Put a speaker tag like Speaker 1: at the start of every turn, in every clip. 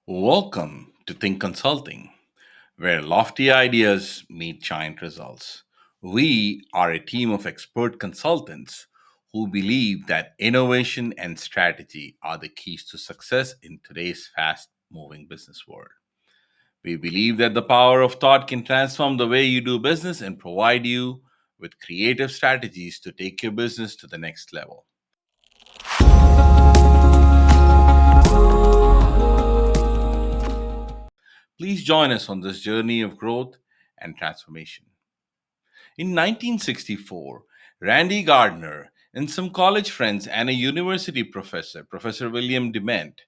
Speaker 1: Welcome to Think Consulting, where lofty ideas meet giant results. We are a team of expert consultants who believe that innovation and strategy are the keys to success in today's fast moving business world. We believe that the power of thought can transform the way you do business and provide you with creative strategies to take your business to the next level. Please join us on this journey of growth and transformation. In 1964, Randy Gardner and some college friends and a university professor, Professor William Dement,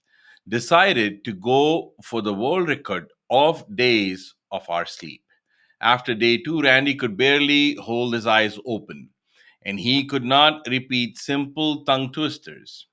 Speaker 1: decided to go for the world record of days of our sleep. After day two, Randy could barely hold his eyes open, and he could not repeat simple tongue twisters.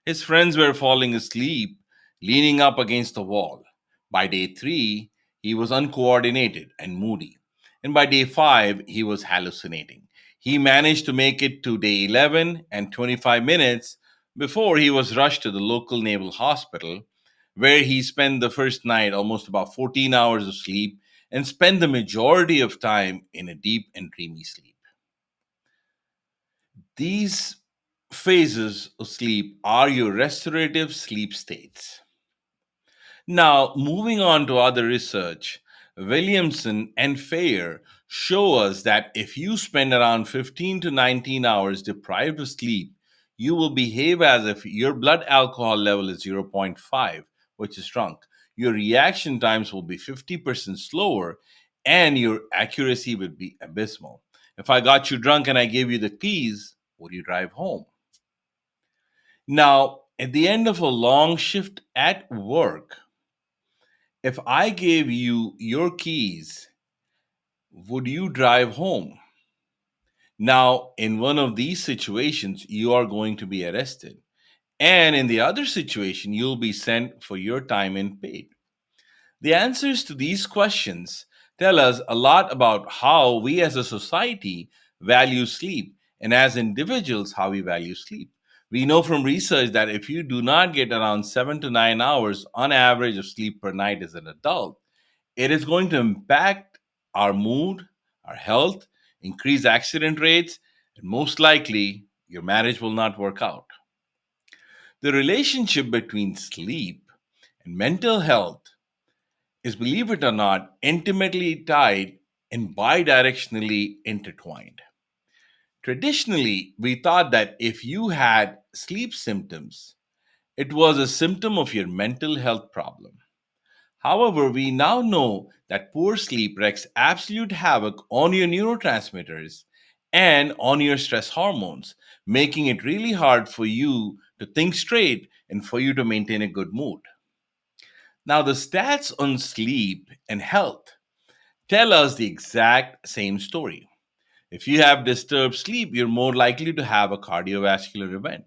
Speaker 1: His friends were falling asleep, leaning up against the wall. By day three, he was uncoordinated and moody. And by day five, he was hallucinating. He managed to make it to day 11 and 25 minutes before he was rushed to the local naval hospital, where he spent the first night almost about 14 hours of sleep and spent the majority of time in a deep and dreamy sleep. These phases of sleep are your restorative sleep states. Now, moving on to other research, Williamson and Fayer show us that if you spend around 15 to 19 hours deprived of sleep, you will behave as if your blood alcohol level is zero point 0.5, which is drunk. Your reaction times will be 50% slower and your accuracy would be abysmal. If I got you drunk and I gave you the keys, would you drive home? Now, at the end of a long shift at work, if I gave you your keys, would you drive home? Now, in one of these situations, you are going to be arrested. And in the other situation, you'll be sent for your time and paid. The answers to these questions tell us a lot about how we as a society value sleep, and as individuals, how we value sleep. We know from research that if you do not get around 7 to 9 hours on average of sleep per night as an adult, it is going to impact our mood, our health, increase accident rates, and most likely your marriage will not work out. The relationship between sleep and mental health is, believe it or not, intimately tied and bidirectionally intertwined. Traditionally, we thought that if you had sleep symptoms, it was a symptom of your mental health problem. However, we now know that poor sleep wreaks absolute havoc on your neurotransmitters and on your stress hormones, making it really hard for you to think straight and for you to maintain a good mood. Now, the stats on sleep and health tell us the exact same story. If you have disturbed sleep, you're more likely to have a cardiovascular event,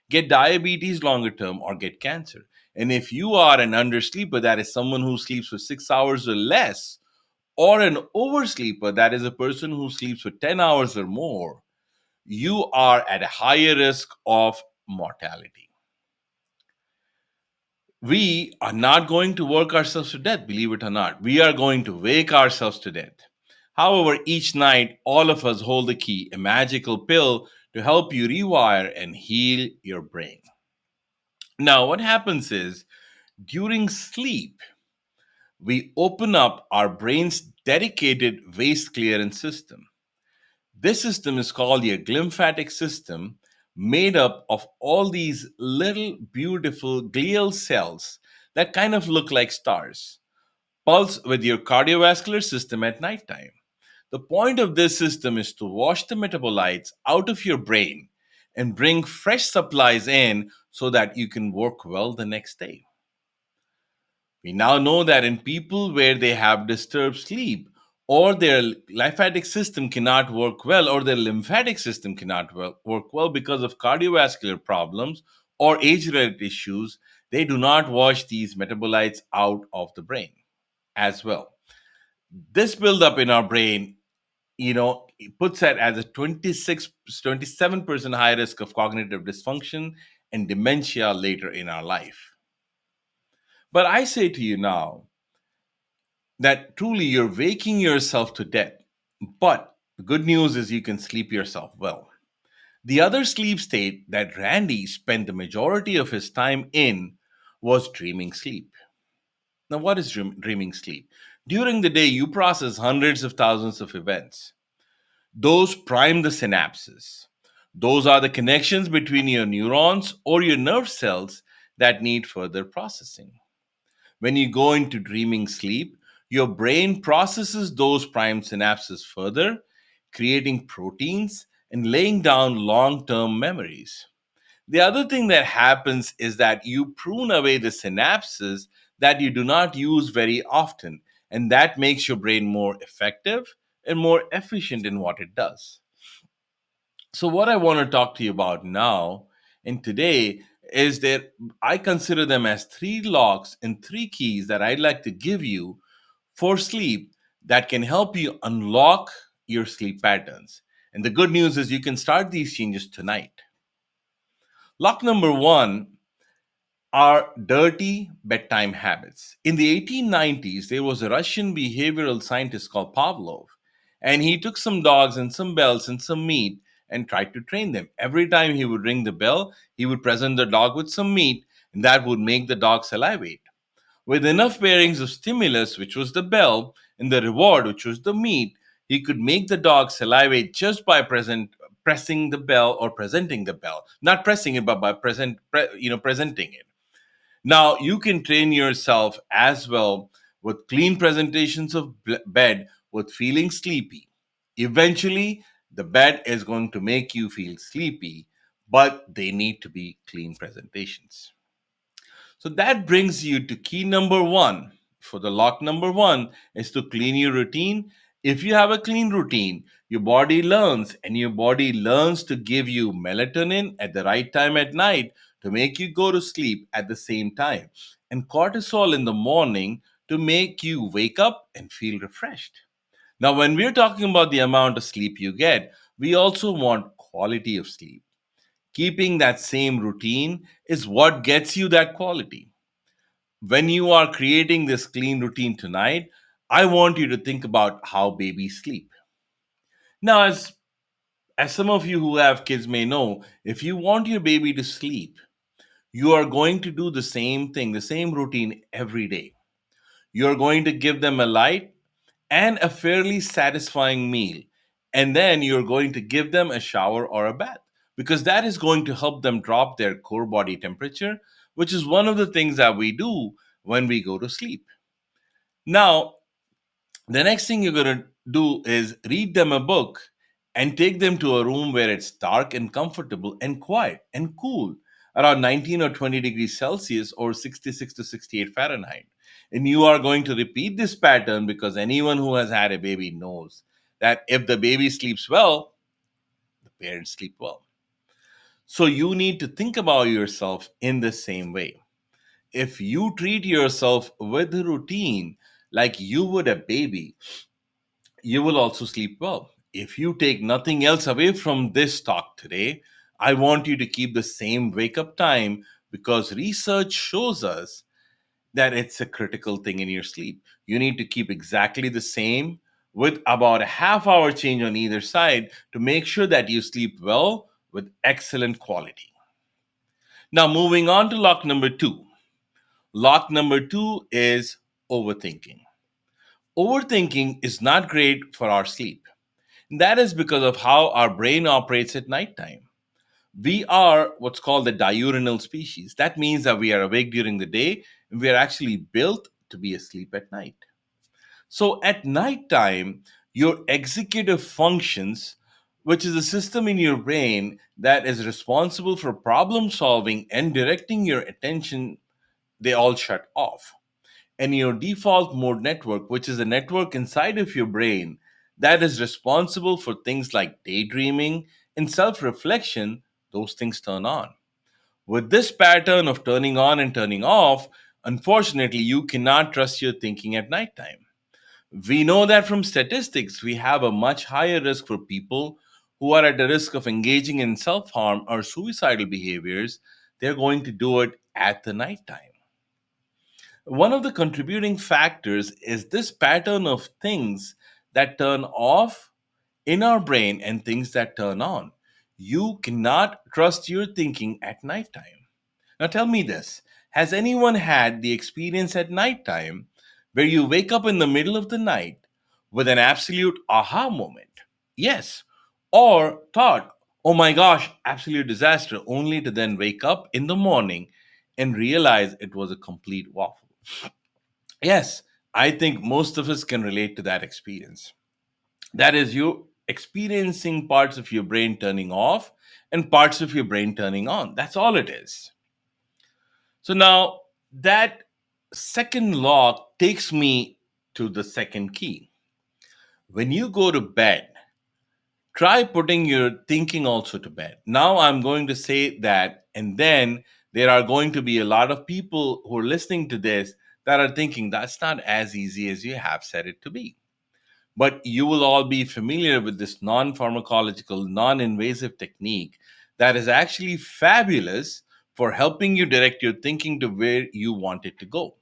Speaker 1: get diabetes longer term, or get cancer. And if you are an undersleeper, that is someone who sleeps for 6 hours or less, or an oversleeper, that is a person who sleeps for 10 hours or more, you are at a higher risk of mortality. We are not going to work ourselves to death, believe it or not. We are going to wake ourselves to death. However, each night, all of us hold the key, a magical pill to help you rewire and heal your brain. Now, what happens is during sleep, we open up our brain's dedicated waste clearance system. This system is called the glymphatic system, made up of all these little beautiful glial cells that kind of look like stars, pulse with your cardiovascular system at nighttime. The point of this system is to wash the metabolites out of your brain and bring fresh supplies in so that you can work well the next day. We now know that in people where they have disturbed sleep, or their lymphatic system cannot work well, or their lymphatic system cannot work well because of cardiovascular problems or age related issues, they do not wash these metabolites out of the brain as well. This buildup in our brain, it puts that as a 27% high risk of cognitive dysfunction and dementia later in our life. But I say to you now that truly you're waking yourself to death. But the good news is you can sleep yourself well. The other sleep state that Randy spent the majority of his time in was dreaming sleep. Now, what is dreaming sleep? During the day, you process hundreds of thousands of events. Those prime the synapses. Those are the connections between your neurons or your nerve cells that need further processing. When you go into dreaming sleep, your brain processes those primed synapses further, creating proteins and laying down long term memories. The other thing that happens is that you prune away the synapses that you do not use very often, and that makes your brain more effective and more efficient in what it does. So, what I want to talk to you about now and today is that I consider them as three locks and three keys that I'd like to give you for sleep that can help you unlock your sleep patterns. And the good news is you can start these changes tonight. Lock number one are dirty bedtime habits. In the 1890s, there was a Russian behavioral scientist called Pavlov, and he took some dogs and some bells and some meat and tried to train them. Every time he would ring the bell, he would present the dog with some meat, and that would make the dog salivate. With enough pairings of stimulus, which was the bell, and the reward, which was the meat, he could make the dog salivate just by pressing the bell or presenting the bell. Not pressing it, but by presenting it. Now, you can train yourself as well with clean presentations of bed with feeling sleepy. Eventually, the bed is going to make you feel sleepy, but they need to be clean presentations. So that brings you to key number one. For the lock number one is to clean your routine. If you have a clean routine, your body learns, and your body learns to give you melatonin at the right time at night to make you go to sleep at the same time, and cortisol in the morning to make you wake up and feel refreshed. Now, when we're talking about the amount of sleep you get, we also want quality of sleep. Keeping that same routine is what gets you that quality. When you are creating this clean routine tonight, I want you to think about how babies sleep. Now, as some of you who have kids may know, if you want your baby to sleep, you are going to do the same thing, the same routine every day. You're going to give them a light and a fairly satisfying meal. And then you're going to give them a shower or a bath because that is going to help them drop their core body temperature, which is one of the things that we do when we go to sleep. Now, the next thing you're going to do is read them a book and take them to a room where it's dark and comfortable and quiet and cool, around 19 or 20 degrees Celsius or 66 to 68 Fahrenheit. And you are going to repeat this pattern because anyone who has had a baby knows that if the baby sleeps well, the parents sleep well. So you need to think about yourself in the same way. If you treat yourself with a routine like you would a baby, you will also sleep well. If you take nothing else away from this talk today, I want you to keep the same wake up time because research shows us that it's a critical thing in your sleep. You need to keep exactly the same with about a half hour change on either side to make sure that you sleep well with excellent quality. Now, moving on to lock number two. Lock number two is overthinking. Overthinking is not great for our sleep. That is because of how our brain operates at nighttime. We are what's called the diurnal species. That means that we are awake during the day and we are actually built to be asleep at night. So at nighttime, your executive functions, which is a system in your brain that is responsible for problem solving and directing your attention, they all shut off. And your default mode network, which is a network inside of your brain that is responsible for things like daydreaming and self reflection, those things turn on. With this pattern of turning on and turning off, unfortunately, you cannot trust your thinking at nighttime. We know that from statistics, we have a much higher risk for people who are at the risk of engaging in self harm or suicidal behaviors. They're going to do it at the nighttime. One of the contributing factors is this pattern of things that turn off in our brain and things that turn on. You cannot trust your thinking at nighttime. Now tell me this, has anyone had the experience at nighttime where you wake up in the middle of the night with an absolute aha moment? Yes. Or thought, oh my gosh, absolute disaster, only to then wake up in the morning and realize it was a complete waffle. Yes, I think most of us can relate to that experience. That is, you experiencing parts of your brain turning off and parts of your brain turning on. That's all it is. So now that second law takes me to the second key. When you go to bed, try putting your thinking also to bed. Now I'm going to say that, and then there are going to be a lot of people who are listening to this that are thinking that's not as easy as you have said it to be. But you will all be familiar with this non pharmacological, non invasive technique that is actually fabulous for helping you direct your thinking to where you want it to go.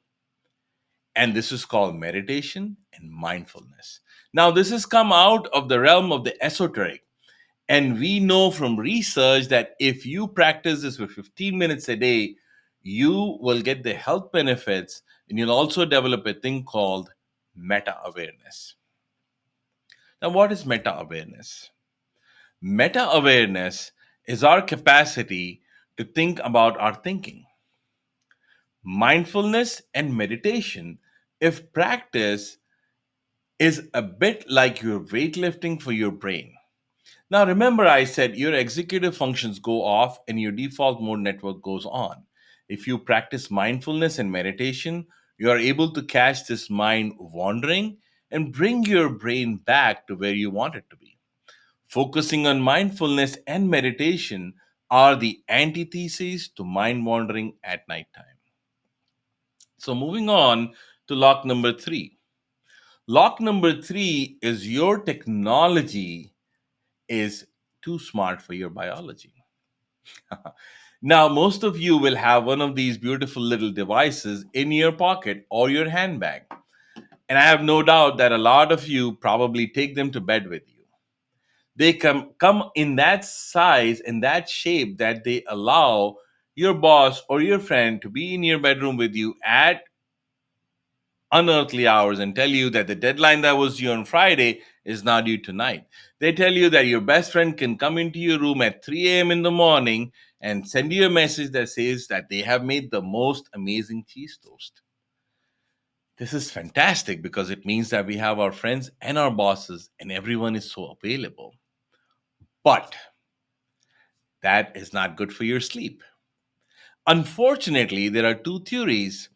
Speaker 1: And this is called meditation and mindfulness. Now, this has come out of the realm of the esoteric. And we know from research that if you practice this for 15 minutes a day, you will get the health benefits and you'll also develop a thing called meta awareness. Now, what is meta awareness? Meta awareness is our capacity to think about our thinking. Mindfulness and meditation, if practiced, is a bit like your weightlifting for your brain. Now, remember, I said your executive functions go off and your default mode network goes on. If you practice mindfulness and meditation, you are able to catch this mind wandering and bring your brain back to where you want it to be. Focusing on mindfulness and meditation are the antitheses to mind wandering at nighttime. So, moving on to lock number three. Lock number three is your technology is too smart for your biology. Now, most of you will have one of these beautiful little devices in your pocket or your handbag. And I have no doubt that a lot of you probably take them to bed with you. They come in that size and that shape that they allow your boss or your friend to be in your bedroom with you at unearthly hours and tell you that the deadline that was due on Friday is now due tonight. They tell you that your best friend can come into your room at 3 a.m. in the morning and send you a message that says that they have made the most amazing cheese toast. This is fantastic because it means that we have our friends and our bosses and everyone is so available. But that is not good for your sleep. Unfortunately, there are two theories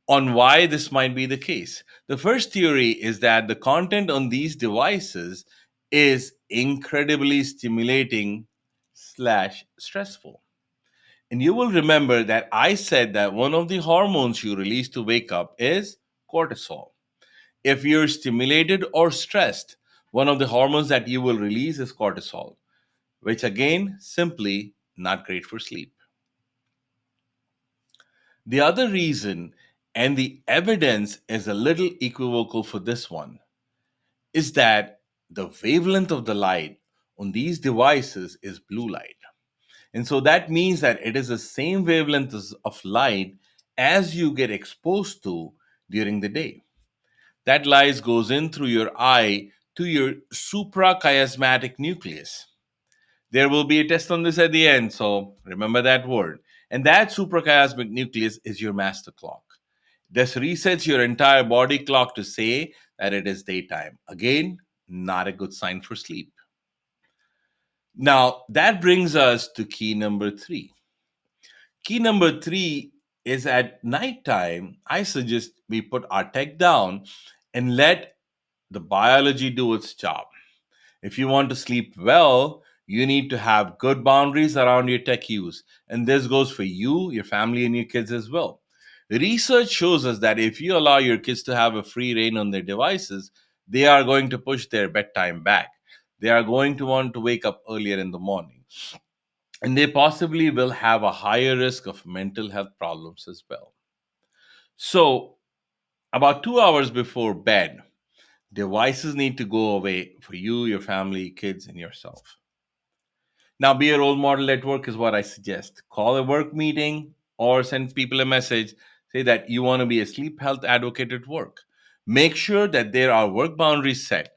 Speaker 1: on why this might be the case. The first theory is that the content on these devices is incredibly stimulating slash stressful. And you will remember that I said that one of the hormones you release to wake up is cortisol. If you're stimulated or stressed, one of the hormones that you will release is cortisol, which again, simply not great for sleep. The other reason, and the evidence is a little equivocal for this one, is that the wavelength of the light on these devices is blue light. And so that means that it is the same wavelength of light as you get exposed to during the day. That light goes in through your eye to your suprachiasmatic nucleus. There will be a test on this at the end, so remember that word. And that suprachiasmatic nucleus is your master clock. This resets your entire body clock to say that it is daytime. Again, not a good sign for sleep. Now, that brings us to key number three. Key number three is at nighttime, I suggest we put our tech down and let the biology do its job. If you want to sleep well, you need to have good boundaries around your tech use. And this goes for you, your family, and your kids as well. Research shows us that if you allow your kids to have a free reign on their devices, they are going to push their bedtime back. They are going to want to wake up earlier in the morning. And they possibly will have a higher risk of mental health problems as well. So, about 2 hours before bed, devices need to go away for you, your family, kids, and yourself. Now, be a role model at work is what I suggest. Call a work meeting or send people a message. Say that you want to be a sleep health advocate at work. Make sure that there are work boundaries set,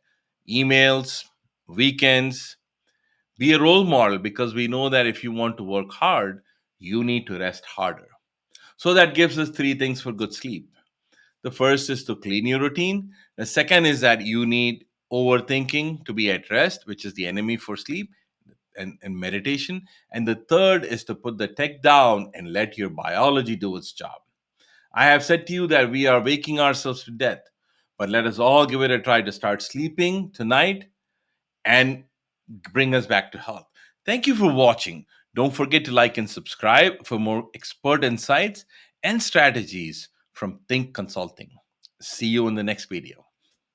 Speaker 1: emails, weekends. Be a role model because we know that if you want to work hard, you need to rest harder. So that gives us three things for good sleep. The first is to clean your routine. The second is that you need overthinking to be at rest, which is the enemy for sleep and meditation. And the third is to put the tech down and let your biology do its job. I have said to you that we are waking ourselves to death, but let us all give it a try to start sleeping tonight and bring us back to health. Thank you for watching. Don't forget to like and subscribe for more expert insights and strategies from Think Consulting. See you in the next video.